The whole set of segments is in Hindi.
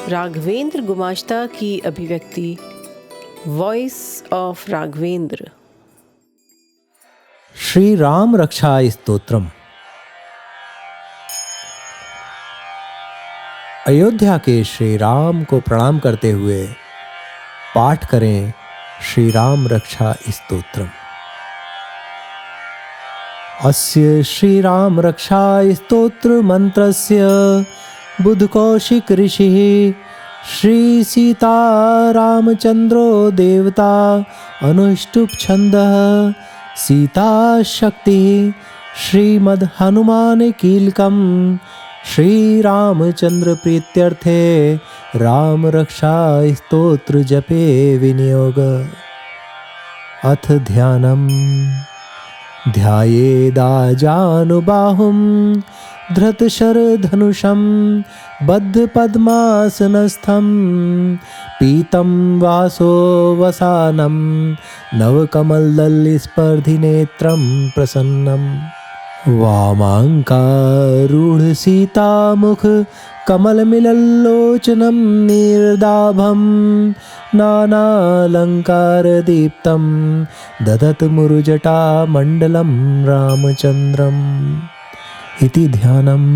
राघवेंद्र गुमाश्ता की अभिव्यक्ति। Voice of Raghavendra. श्री राम रक्षा स्तोत्रम। अयोध्या के श्री राम को प्रणाम करते हुए पाठ करें श्री राम रक्षा स्तोत्रम। अस्य श्री राम रक्षा स्तोत्र मंत्रस्य बुधकौशिक ऋषिः श्री सीता रामचंद्रो देवता अनुष्टुप छंदः सीता शक्ति श्रीमद् हनुमान कीलकम श्री रामचंद्र प्रीत्यर्थे राम रक्षा स्तोत्र जपे विनियोग। अथ ध्यानम्। ध्यायेदाजानुबाहुं धृतशरधनुषं बद्धपद्मासनस्थं पीतं वासो वसानं नवकमलदलस्पर्धिनेत्रं प्रसन्नम्। वामाङ्कारूढसीतामुख कमलमिलल्लोचनं निर्दाभं नानालङ्कारदीप्तं दधतमुरुजटामण्डलं रामचन्द्रम् इति ध्यानम्।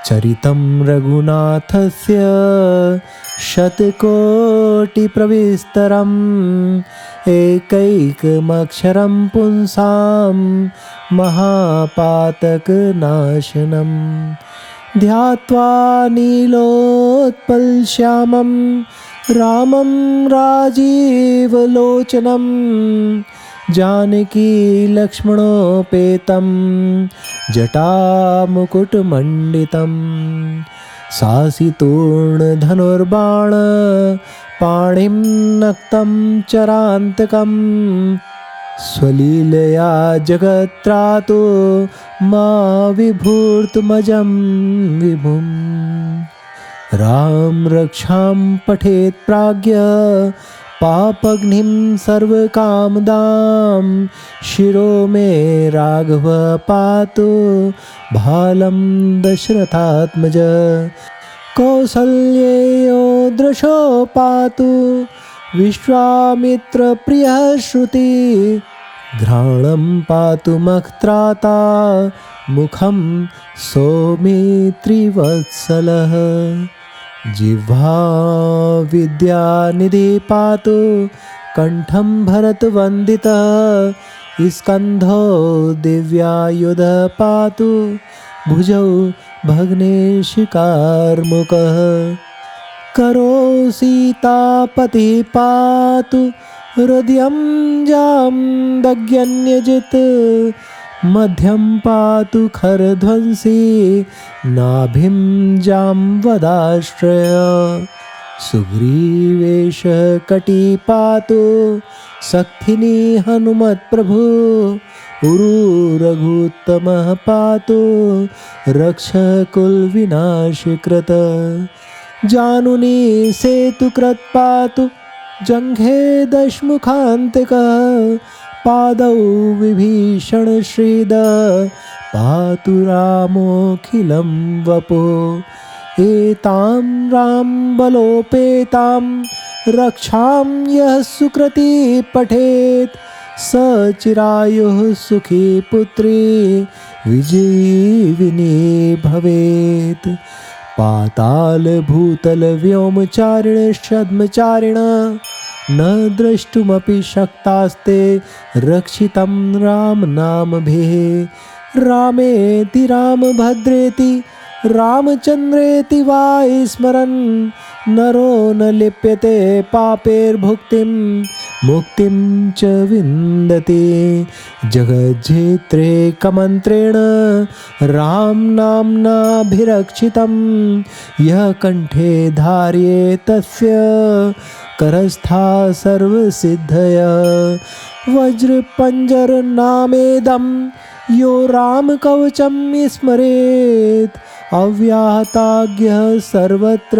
चरितं रघुनाथस्य शतकोटिप्रविस्तरम् एकैकमक्षरं पुंसां महापातकनाशनम् ध्यात्वा नीलोत्पलश्यामं रामं राजीवलोचनं जानकी लक्ष्मणोपेतं जटामुकुटमण्डितं सासितूर्णधनुर्बाण पाणिं नक्तं चरान्तकं स्वलीलया जगत्त्रातो मा विभूर्तमजं विभुम्। राम रक्षां पठेत् प्राज्ञ पापघ्निं सर्वकामदां शिरो मे राघव पातु भालं दशरथात्मज कौसल्येयो दृशो पातु विश्वामित्रप्रियः श्रुति घ्राणं पातु मखत्राता मुखं सौमित्रिवत्सलः जिह्वा विद्यानिधि पातु कंठं भरतवन्दितः स्कन्धो दिव्यायुध पातु भुजौ भग्नेशिकार्मुकः करो सीतापति पातु हृदयं जां दग्ध्यन्यजित् मध्यं पातु खरध्वंसी नाभिं जाम्बवदाश्रय सुग्रीवेश कटी पातु सक्थिनी हनुमत्प्रभु उरु रघुत्तमः पातु रक्षकुलविनाशकृत जानुनी सेतुकृत पातु जङ्घे दशमुखान्तकः पादौ विभीषण श्रीद पातु रामोऽखिलं वपो एतां राम बलोपेतां रक्षां यः सुकृती पठेत् स चिरायुः सुखी पुत्री विजयिनी भवेत्। पाताल भूतल व्योमचारिण छद्मचारिण न द्रष्टुमपि शक्तास्ते रक्षितं राम नामभिः रामेति रामभद्रेति रामचन्द्रेति वा स्मरन् नरो न लिप्यते पापैर्भुक्तिं मुक्तिं च विन्दति। जगज्जेत्रेकमन्त्रेण राम नाम्नाभिरक्षितं यः कंठे धार्ये तस्य करस्था सर्वसिद्धयः। वज्रपञ्जर नामेदं यो रामकवचं स्मरेत् अव्याहताज्ञः सर्वत्र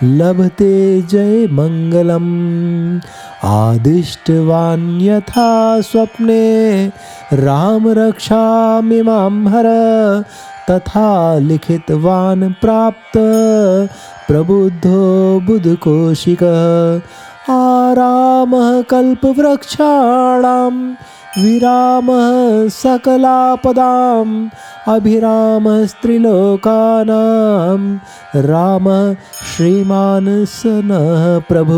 लभते जय मंगलम्। आदिष्टवान् यथा स्वप्ने राम रक्षामिमां हर, तथा लिखितवान् प्राप्त प्रबुद्धो बुधकोशिकः। आरामः कल्पवृक्षाणां विरामः सकलापदाम्, अभिरामः स्त्रिलोकानां रामः श्रीमान् स नः प्रभु।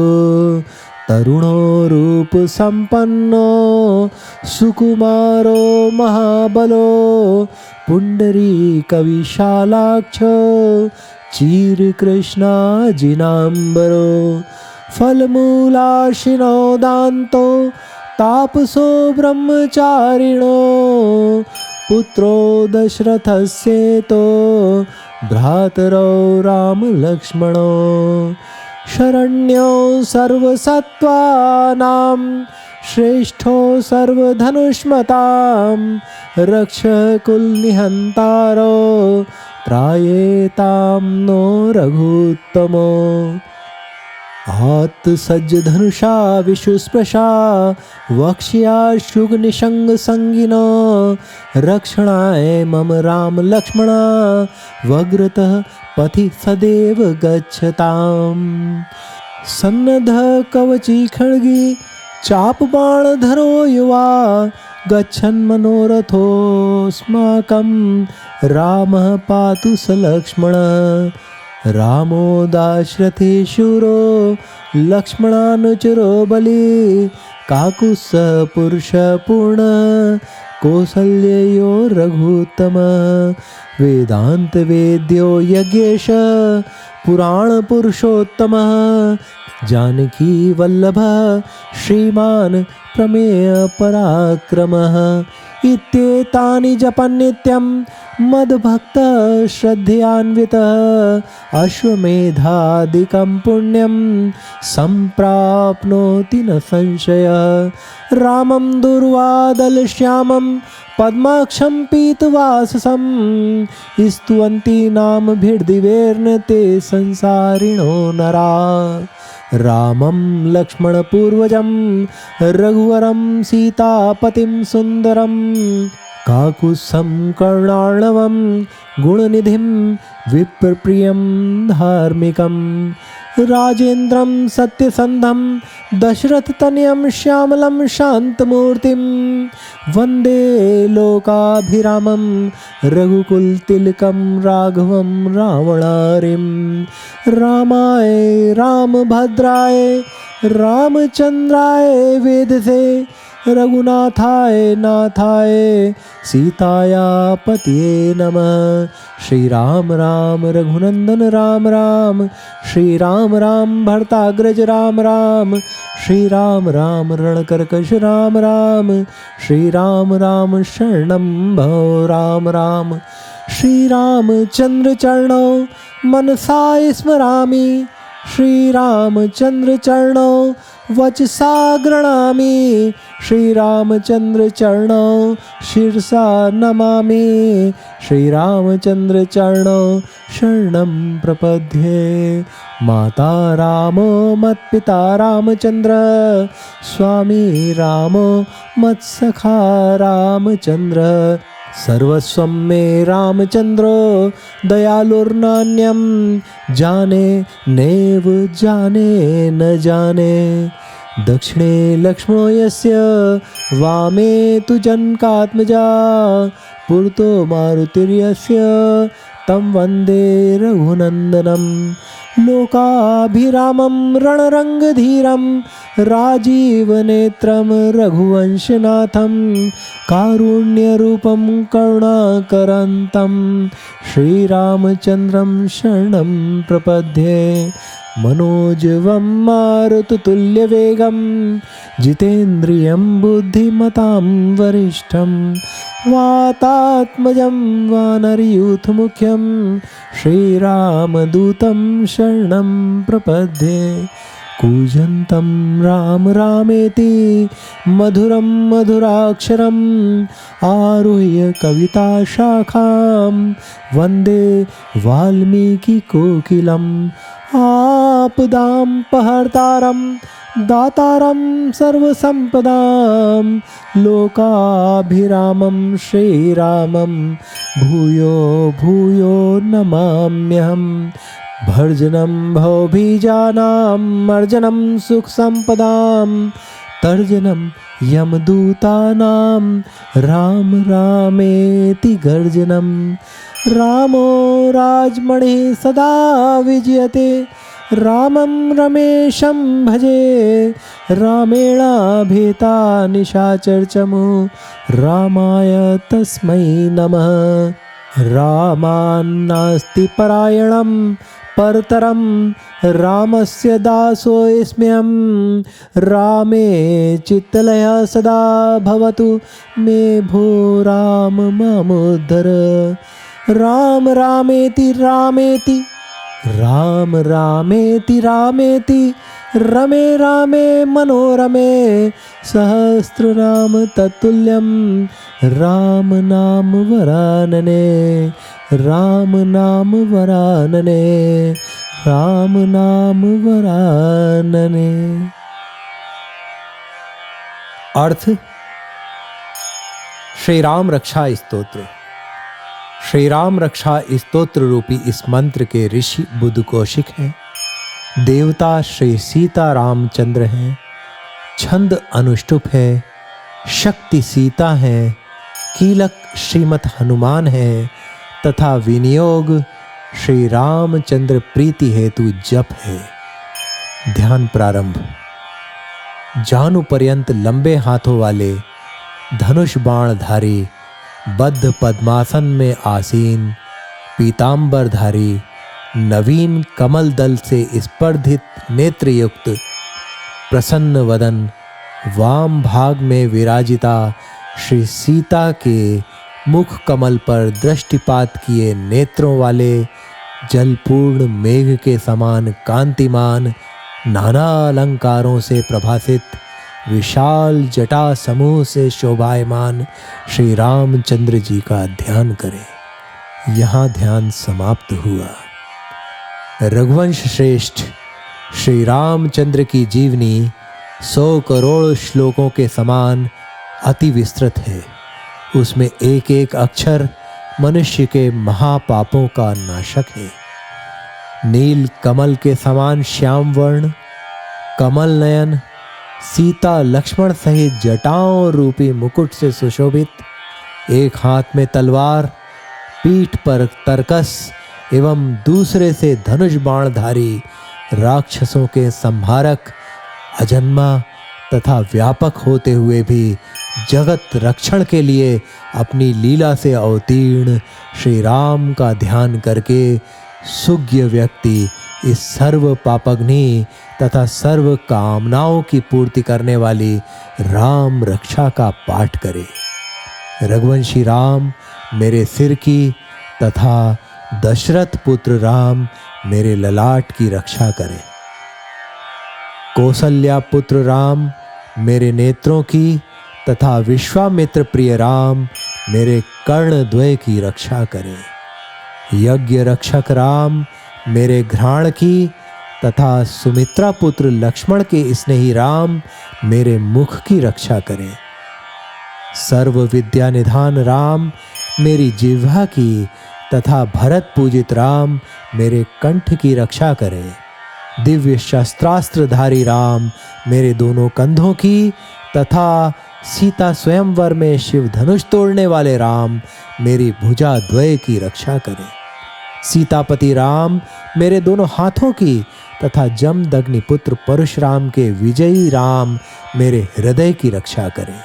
तरुणो रूप संपन्नो सुकुमारो महाबलो, पुण्डरीकविशालाक्षो चीरकृष्णाजिनाम्बरो। फलमूलाशिनो दान्तो तापसो ब्रह्मचारिणो, पुत्रो दशरथस्येतो भ्रातरौ रामलक्ष्मणो। शरण्यो सर्वसत्त्वानां श्रेष्ठो सर्वधनुष्मतां, रक्षकुलनिहन्तारो त्रायेतां नो रघुत्तमो। आत्सज्जधनुषा विशुस्पृशा वक्ष्या शुगनिषङ्गसङ्गिनो, रक्षणाय मम राम लक्ष्मणा वग्रतः पथि सदैव गच्छताम्। सन्नद्धः कवची खड्गी चापबाणधरो युवा, गच्छन्मनोरथोऽस्माकं रामः पातु स लक्ष्मणः। रामो दाशरथी शूरो लक्ष्मणानुचरो बली, काकुत्स्थः पुरुषपूर्ण कौसल्ययो रघुत्तमः। वेदान्तवेद्यो यज्ञेश पुराणपुरुषोत्तमः, जानकी वल्लभः श्रीमान् प्रमेयपराक्रमः। इत्येतानि जपन् नित्यं मद्भक्तः श्रद्धयान्वितः, अश्वमेधादिकं पुण्यं सम्प्राप्नोति न संशयः। रामं दुर्वादलश्यामं पद्माक्षं पीतवाससं, स्तुवन्ति नामभिर्दिवेर्न ते संसारिणो नरा। रामं लक्ष्मणपूर्वजं रघुवरं सीतापतिं सुन्दरं, काकुत्स्थं कर्णार्णवं गुणनिधिं विप्रप्रियं धार्मिकं। राजेन्द्रं सत्यसन्धं दशरथतनयं श्यामलं शान्तमूर्तिं, वन्दे लोकाभिरामं रघुकुलतिलकं राघवं रावणारिं। रामाय रामभद्राय रामचन्द्राय वेदसे, रघुनाथाय नाथाय सीताया पतये नमः। श्री राम राम रघुनंदन राम राम, श्री राम राम भरताग्रज राम राम, श्री राम राम रणकर्कश राम राम, श्री राम राम शरणं भव राम राम। श्री रामचंद्र चरणौ मनसा स्मरामि, श्री रामचंद्र चरणौ वचसा गृणामि, श्री रामचंद्र चरणौ शिरसा नमामि, श्री रामचंद्र चरणौ शरणं प्रपद्ये। माता रामो मत्पिता रामचंद्र, स्वामी रामो मत्सखा रामचंद्र। सर्वस्वं मे रामचंद्रो दयालुर्नान्यं, जाने नैव जाने न जाने। दक्षिणे लक्ष्मणो यस्य वामे तु जनकात्मजा, पुरतो मारुतिर्यस्य तं वन्दे रघुनन्दनं। लोकाभिरामं रणरङ्गधीरं राजीवनेत्रं रघुवंशनाथं, कारुण्यरूपं करुणाकरन्तं श्रीरामचन्द्रं शरणं प्रपद्ये। मनोजवं मारुततुल्यवेगं जितेन्द्रियं बुद्धिमतां वरिष्ठं, वातात्मजं वानरयूथमुख्यं श्रीरामदूतं शरणं प्रपद्ये। कूजन्तं राम रामेति मधुरं मधुराक्षरम् आरुह्य कविता शाखां वन्दे वाल्मीकिकोकिलम् आपदां पहर्तारं दातारं सर्वसम्पदां लोकाभिरामं श्रीरामं भूयो भूयो नमाम्यहम् भर्जनं भवबीजानां मर्जनं सुखसम्पदां तर्जनं यमदूतानां राम रामेति गर्जनं रामो राजमणिः सदा विजयते रामं रमेशं भजे रामेणाभिता निशाचरचमु रामाय तस्मै नमः रामान्नास्ति परायणं परतरं रामस्य दासोऽस्म्यहं रामे चित्तलयः सदा भवतु मे भो राम मामुद्धर राम रामेति रामेति राम रामेति रामेति रमे रामे मनोरमे सहस्रनाम तत्तुल्यं राम नाम वरानने राम नाम वरानने राम नाम वरानने। अर्थ श्री राम रक्षा स्तोत्र। श्री राम रक्षा स्तोत्र रूपी इस मंत्र के ऋषि बुद्ध कौशिक हैं, देवता श्री सीता रामचंद्र हैं, छंद अनुष्टुप है, शक्ति सीता है, कीलक श्रीमत हनुमान है तथा विनियोग श्री रामचंद्र प्रीति हेतु जप है। ध्यान प्रारंभ। जानु पर्यंत लंबे हाथों वाले धनुष बाणधारी बद्ध पद्मासन में आसीन पीतांबरधारी नवीन कमल दल से स्पर्धित नेत्रयुक्त प्रसन्न वदन वाम भाग में विराजिता श्री सीता के मुख कमल पर दृष्टिपात किए नेत्रों वाले जलपूर्ण मेघ के समान कांतिमान नाना अलंकारों से प्रभासित विशाल जटा समूह से शोभायमान श्री रामचंद्र जी का ध्यान करें। यहाँ ध्यान समाप्त हुआ। रघुवंश श्रेष्ठ श्री रामचंद्र की जीवनी 100 करोड़ श्लोकों के समान अति विस्तृत है। उसमें एक एक अक्षर मनुष्य के महापापों का नाशक है। नील कमल के समान श्याम वर्ण कमल नयन सीता लक्ष्मण सहित जटाओं रूपी मुकुट से सुशोभित, एक हाथ में तलवार, पीठ पर तरकस एवं दूसरे से धनुष बाणधारी राक्षसों के संहारक, अजन्मा तथा व्यापक होते हुए भी जगत रक्षण के लिए अपनी लीला से अवतीर्ण श्री राम का ध्यान करके सुज्ञ व्यक्ति इस सर्व पापग्नि तथा सर्व कामनाओं की पूर्ति करने वाली राम रक्षा का पाठ करे। रघुवंशी राम मेरे सिर की तथा दशरथ पुत्र राम मेरे ललाट की रक्षा करें। कौसल्या पुत्र राम मेरे नेत्रों की तथा विश्वामित्र प्रिय राम मेरे कर्णद्वय की रक्षा करें। यज्ञ रक्षक राम मेरे घ्राण की तथा सुमित्रा पुत्र लक्ष्मण के स्नेही राम मेरे मुख की रक्षा करें। सर्व विद्या निधान राम मेरी जिह्वा की तथा भरत पूजित राम मेरे कंठ की रक्षा करें। दिव्य शस्त्रास्त्रधारी राम मेरे दोनों कंधों की तथा सीता स्वयंवर में शिव धनुष तोड़ने वाले राम मेरी भुजा द्वय की रक्षा करें। सीतापति राम मेरे दोनों हाथों की तथा जमदग्नि पुत्र परशुराम के विजयी राम मेरे हृदय की रक्षा करें।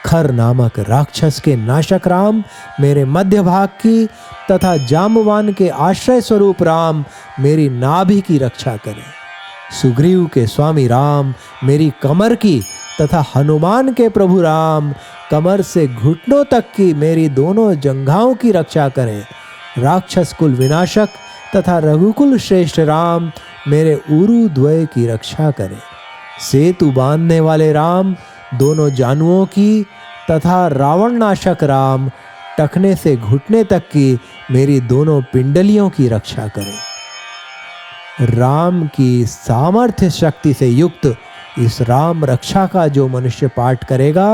खर नामक राक्षस के नाशक राम मेरे मध्य भाग की तथा जाम्बवान के आश्रय स्वरूप राम मेरी नाभि की रक्षा करें। सुग्रीव के स्वामी राम मेरी कमर की तथा हनुमान के प्रभु राम कमर से घुटनों तक की मेरी दोनों जंघाओं की रक्षा करें। राक्षस कुल विनाशक तथा रघुकुल श्रेष्ठ राम मेरे उरु द्वय की रक्षा करें। सेतु बांधने वाले राम दोनों जानुओं की तथा रावण नाशक राम टखने से घुटने तक की मेरी दोनों पिंडलियों की रक्षा करें। राम की सामर्थ्य शक्ति से युक्त इस राम रक्षा का जो मनुष्य पाठ करेगा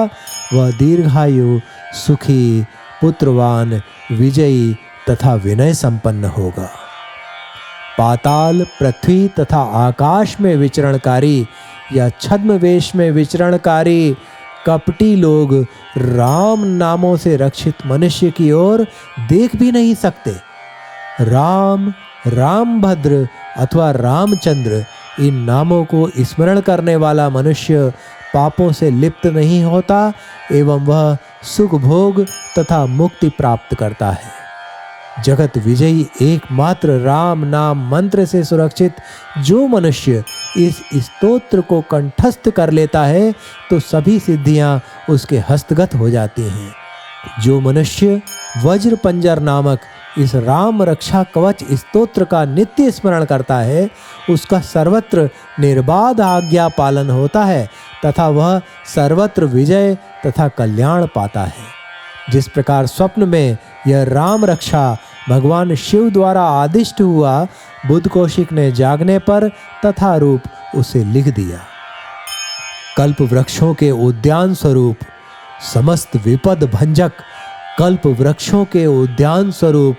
वह दीर्घायु, सुखी, पुत्रवान, विजयी तथा विनय संपन्न होगा। पाताल, पृथ्वी तथा आकाश में विचरणकारी या छद्मवेश में विचरणकारी कपटी लोग राम नामों से रक्षित मनुष्य की ओर देख भी नहीं सकते। राम, रामभद्र अथवा रामचंद्र इन नामों को स्मरण करने वाला मनुष्य पापों से लिप्त नहीं होता एवं वह सुख भोग तथा मुक्ति प्राप्त करता है। जगत विजयी एकमात्र राम नाम मंत्र से सुरक्षित जो मनुष्य इस स्तोत्र को कंठस्थ कर लेता है तो सभी सिद्धियां उसके हस्तगत हो जाती हैं। जो मनुष्य वज्र पंजर नामक इस राम रक्षा कवच स्तोत्र का नित्य स्मरण करता है उसका सर्वत्र निर्बाध आज्ञा पालन होता है तथा वह सर्वत्र विजय तथा कल्याण पाता है। जिस प्रकार स्वप्न में यह राम रक्षा भगवान शिव द्वारा आदिष्ट हुआ, बुद्ध कौशिक ने जागने पर तथा रूप उसे लिख दिया। कल्प वृक्षों के उद्यान स्वरूप, समस्त विपद भंजक कल्प वृक्षों के उद्यान स्वरूप,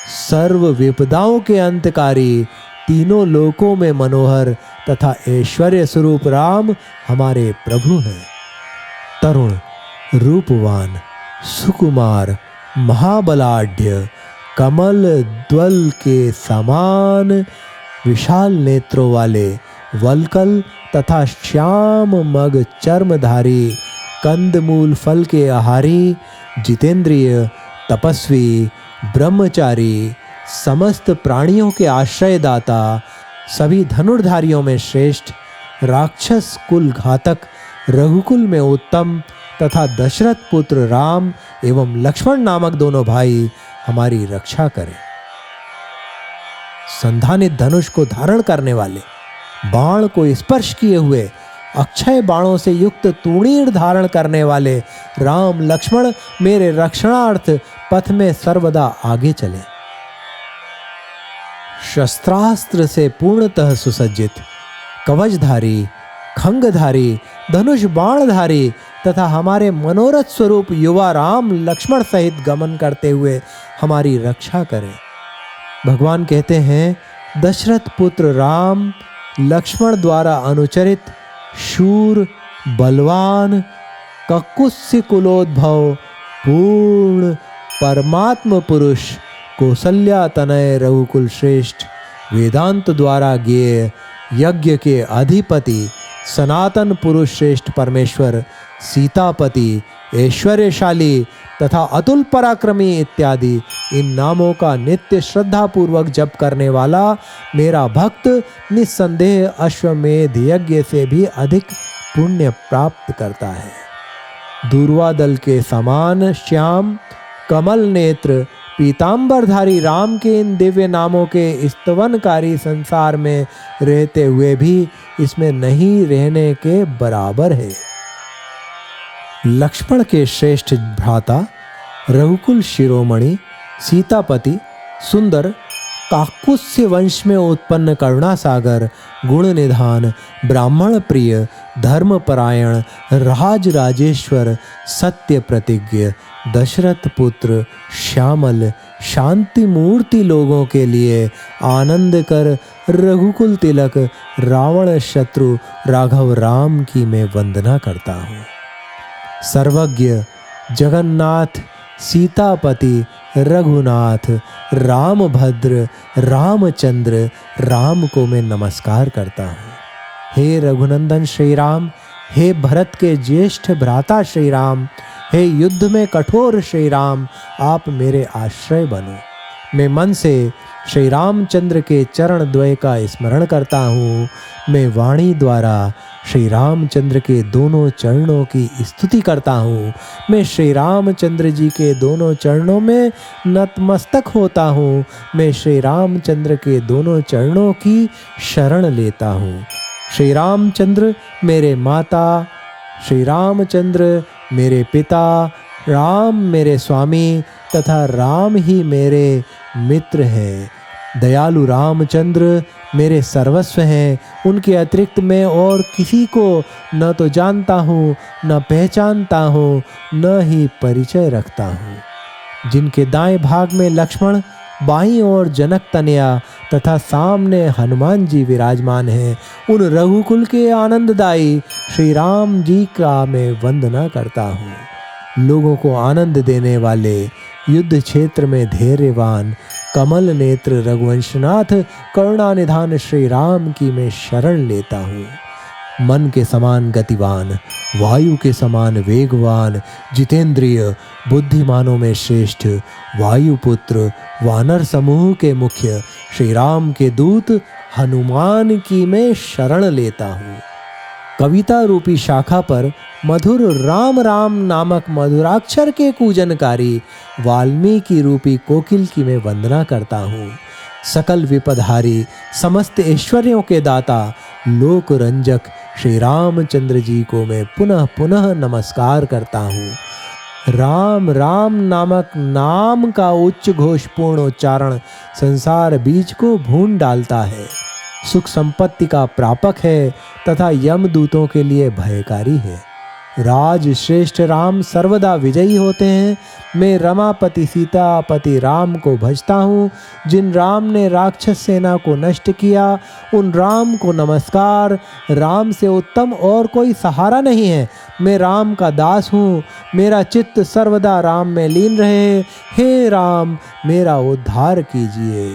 सर्व विपदाओं के अंतकारी, तीनों लोकों में मनोहर तथा ऐश्वर्य स्वरूप राम हमारे प्रभु हैं। तरुण, रूपवान, सुकुमार, महाबलाढ्य, कमल द्वल के समान विशाल नेत्रों वाले, वल्कल तथा श्याम मग चर्मधारी, कंदमूल फल के आहारी, जितेंद्रिय, तपस्वी, ब्रह्मचारी, समस्त प्राणियों के आश्रयदाता, सभी धनुर्धारियों में श्रेष्ठ, राक्षस कुल घातक, रघुकुल में उत्तम तथा दशरथ पुत्र राम एवं लक्ष्मण नामक दोनों भाई हमारी रक्षा करें। संधानित धनुष को धारण करने वाले, बाण को स्पर्श किए हुए, अक्षय बाणों से युक्त तूणीर धारण करने वाले राम लक्ष्मण मेरे रक्षणार्थ पथ में सर्वदा आगे चले। शस्त्रास्त्र से पूर्णतः सुसज्जित, कवचधारी, खंगधारी, धनुष बाणधारी तथा हमारे मनोरथ स्वरूप युवा राम लक्ष्मण सहित गमन करते हुए हमारी रक्षा करें। भगवान कहते हैं, दशरथ पुत्र राम लक्ष्मण द्वारा अनुचरित, शूर, बलवान, ककुत्स्य कुलोद्भव, पूर्ण परमात्म पुरुष, कौसल्या तनय रघुकुल श्रेष्ठ, वेदांत द्वारा ज्ञेय, यज्ञ के अधिपति, सनातन पुरुष श्रेष्ठ परमेश्वर, सीतापति, ऐश्वर्यशाली तथा अतुल पराक्रमी इत्यादि इन नामों का नित्य श्रद्धा पूर्वक जप करने वाला मेरा भक्त निस्संदेह अश्वमेध यज्ञ से भी अधिक पुण्य प्राप्त करता है। दूर्वा दल के समान श्याम, कमल नेत्र, पीतांबरधारी राम के इन दिव्य नामों के स्तवनकारी संसार में रहते हुए भी इसमें नहीं रहने के बराबर है। लक्ष्मण के श्रेष्ठ भ्राता, रघुकुल शिरोमणि, सीतापति, सुंदर, काकुत्स्य वंश में उत्पन्न करुणा सागर, गुण निधान, ब्राह्मण प्रिय, धर्मपरायण, राज राजेश्वर, सत्य प्रतिज्ञ, दशरथ पुत्र, श्यामल, शांति मूर्ति लोगों के लिए आनंद कर रघुकुल तिलक, रावण शत्रु राघव राम की मैं वंदना करता हूँ। सर्वज्ञ, जगन्नाथ, सीतापति, रघुनाथ, रामभद्र, रामचंद्र राम को मैं नमस्कार करता हूँ। हे रघुनंदन श्री राम, हे भरत के ज्येष्ठ भ्राता श्री राम, हे युद्ध में कठोर श्री राम, आप मेरे आश्रय बनो। मैं मन से श्री रामचंद्र के चरण द्वय का स्मरण करता हूँ। मैं वाणी द्वारा श्री रामचंद्र के दोनों चरणों की स्तुति करता हूँ। मैं श्री रामचंद्र जी के दोनों चरणों में नतमस्तक होता हूँ। मैं श्री रामचंद्र के दोनों चरणों की शरण लेता हूँ। श्री रामचंद्र मेरे माता, श्री रामचंद्र मेरे पिता, राम मेरे स्वामी तथा राम ही मेरे मित्र हैं। दयालु रामचंद्र मेरे सर्वस्व हैं। उनके अतिरिक्त मैं और किसी को न तो जानता हूँ, न पहचानता हूँ, न ही परिचय रखता हूँ। जिनके दाएं भाग में लक्ष्मण, बाईं ओर जनक तनया तथा सामने हनुमान जी विराजमान हैं, उन रघुकुल के आनंददायी श्री राम जी का मैं वंदना करता हूँ। लोगों को आनंद देने वाले, युद्ध क्षेत्र में धैर्यवान, कमल नेत्र रघुवंशनाथ करुणानिधान श्री राम की मैं शरण लेता हूँ। मन के समान गतिवान, वायु के समान वेगवान, जितेंद्रिय, बुद्धिमानों में श्रेष्ठ, वायुपुत्र, वानर समूह के मुख्य श्री राम के दूत हनुमान की मैं शरण लेता हूँ। कविता रूपी शाखा पर मधुर राम राम नामक मधुराक्षर के कूजनकारी वाल्मीकि रूपी कोकिल की मैं वंदना करता हूँ। सकल विपदहारी, समस्त ऐश्वर्यों के दाता, लोक रंजक श्री रामचंद्र जी को मैं पुनः पुनः नमस्कार करता हूँ। राम राम नामक नाम का उच्च घोषपूर्ण उच्चारण संसार बीज को भून डालता है, सुख संपत्ति का प्रापक है तथा यमदूतों के लिए भयकारी है। राज श्रेष्ठ राम सर्वदा विजयी होते हैं। मैं रमापति सीतापति राम को भजता हूँ। जिन राम ने राक्षस सेना को नष्ट किया, उन राम को नमस्कार। राम से उत्तम और कोई सहारा नहीं है। मैं राम का दास हूँ। मेरा चित्त सर्वदा राम में लीन रहे। हे राम, मेरा उद्धार कीजिए।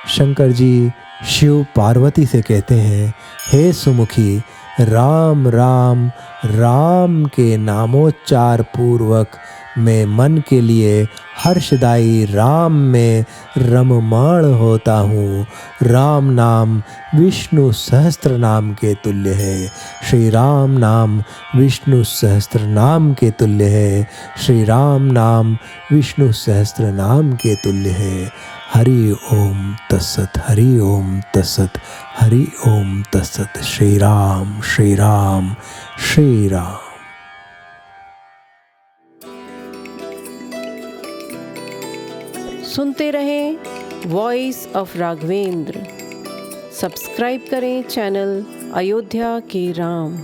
शंकर जी शिव पार्वती से कहते हैं, हे सुमुखी, राम राम राम के नामोच्चार पूर्वक मैं मन के लिए हर्षदायी राम में रममाण होता हूँ। राम नाम विष्णु सहस्त्र नाम के तुल्य है। श्री राम नाम विष्णु सहस्त्र नाम के तुल्य है। श्री राम नाम विष्णु सहस्त्र नाम के तुल्य है। हरि ओम तत्सत, हरि ओम तत्सत, हरि ओम तत्सत। श्री राम श्री राम श्री राम। सुनते रहें वॉइस ऑफ राघवेंद्र। सब्सक्राइब करें चैनल अयोध्या के राम।